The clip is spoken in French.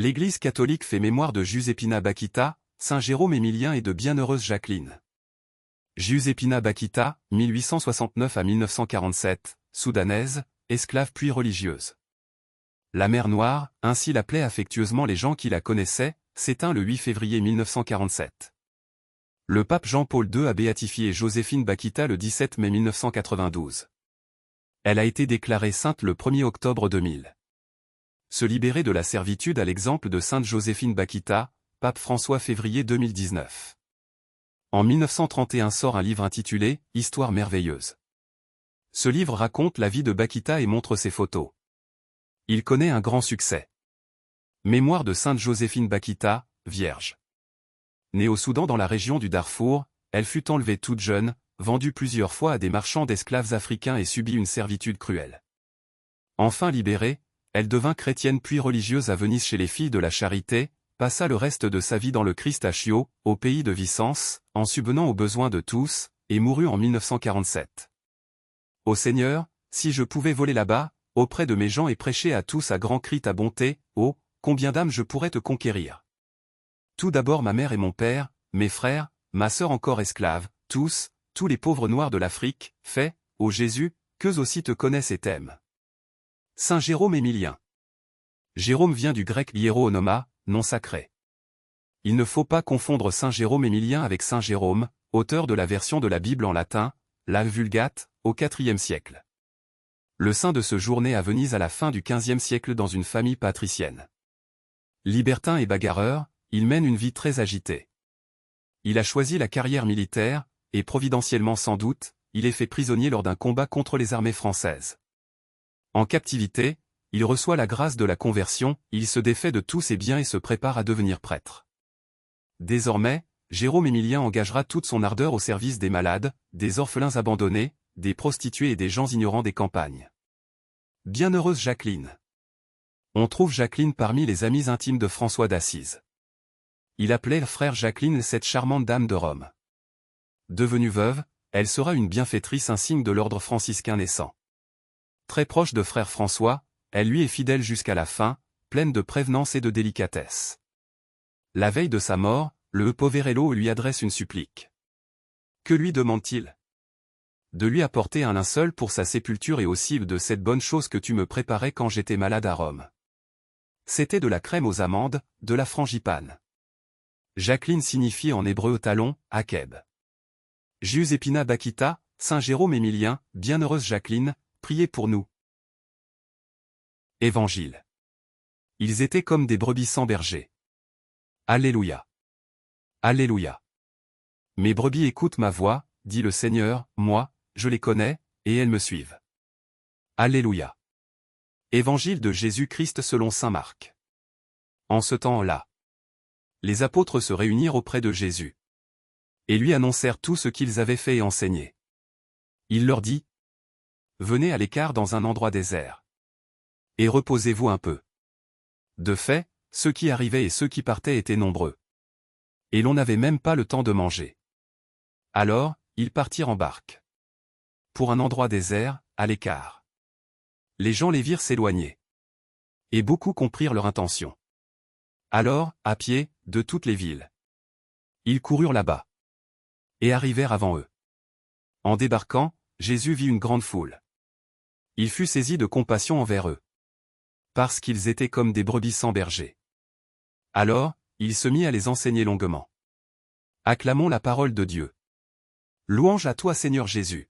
L'Église catholique fait mémoire de Giuseppina Bakhita, Saint Jérôme Émilien et de Bienheureuse Jacqueline. Giuseppina Bakhita, 1869 à 1947, soudanaise, esclave puis religieuse. La mer Noire, ainsi l'appelaient affectueusement les gens qui la connaissaient, s'éteint le 8 février 1947. Le pape Jean-Paul II a béatifié Joséphine Bakhita le 17 mai 1992. Elle a été déclarée sainte le 1er octobre 2000. Se libérer de la servitude à l'exemple de sainte Joséphine Bakhita, pape François février 2019. En 1931 sort un livre intitulé « Histoire merveilleuse ». Ce livre raconte la vie de Bakhita et montre ses photos. Il connaît un grand succès. Mémoire de sainte Joséphine Bakhita, vierge. Née au Soudan dans la région du Darfour, elle fut enlevée toute jeune, vendue plusieurs fois à des marchands d'esclaves africains et subit une servitude cruelle. Enfin libérée, elle devint chrétienne puis religieuse à Venise chez les Filles de la Charité, passa le reste de sa vie dans le Christ à Chio, au pays de Vicence, en subvenant aux besoins de tous, et mourut en 1947. Ô Seigneur, si je pouvais voler là-bas, auprès de mes gens et prêcher à tous à grands cris ta bonté, oh, combien d'âmes je pourrais te conquérir. Tout d'abord ma mère et mon père, mes frères, ma sœur encore esclave, tous les pauvres noirs de l'Afrique, fais, ô Jésus, qu'eux aussi te connaissent et t'aiment. Saint Jérôme Émilien. Jérôme vient du grec hiéronoma, nom sacré. Il ne faut pas confondre Saint Jérôme Émilien avec Saint Jérôme, auteur de la version de la Bible en latin, la Vulgate, au IVe siècle. Le saint de ce jour naît à Venise à la fin du XVe siècle dans une famille patricienne. Libertin et bagarreur, il mène une vie très agitée. Il a choisi la carrière militaire, et providentiellement sans doute, il est fait prisonnier lors d'un combat contre les armées françaises. En captivité, il reçoit la grâce de la conversion, il se défait de tous ses biens et se prépare à devenir prêtre. Désormais, Jérôme Émilien engagera toute son ardeur au service des malades, des orphelins abandonnés, des prostituées et des gens ignorants des campagnes. Bienheureuse Jacqueline. On trouve Jacqueline parmi les amies intimes de François d'Assise. Il appelait frère Jacqueline cette charmante dame de Rome. Devenue veuve, elle sera une bienfaitrice insigne de l'ordre franciscain naissant. Très proche de frère François, elle lui est fidèle jusqu'à la fin, pleine de prévenance et de délicatesse. La veille de sa mort, le Poverello lui adresse une supplique. Que lui demande-t-il? De lui apporter un linceul pour sa sépulture et aussi de cette bonne chose que tu me préparais quand j'étais malade à Rome. C'était de la crème aux amandes, de la frangipane. Jacqueline signifie en hébreu talon, akeb. Giuseppina Bakhita, Saint Jérôme Émilien, Bienheureuse Jacqueline, priez pour nous. Évangile. Ils étaient comme des brebis sans berger. Alléluia. Alléluia. Mes brebis écoutent ma voix, dit le Seigneur, moi, je les connais, et elles me suivent. Alléluia. Évangile de Jésus-Christ selon saint Marc. En ce temps-là, les apôtres se réunirent auprès de Jésus. Et lui annoncèrent tout ce qu'ils avaient fait et enseigné. Il leur dit, venez à l'écart dans un endroit désert. Et reposez-vous un peu. De fait, ceux qui arrivaient et ceux qui partaient étaient nombreux. Et l'on n'avait même pas le temps de manger. Alors, ils partirent en barque. Pour un endroit désert, à l'écart. Les gens les virent s'éloigner. Et beaucoup comprirent leur intention. Alors, à pied, de toutes les villes. Ils coururent là-bas. Et arrivèrent avant eux. En débarquant, Jésus vit une grande foule. Il fut saisi de compassion envers eux. Parce qu'ils étaient comme des brebis sans berger. Alors, il se mit à les enseigner longuement. Acclamons la parole de Dieu. Louange à toi Seigneur Jésus.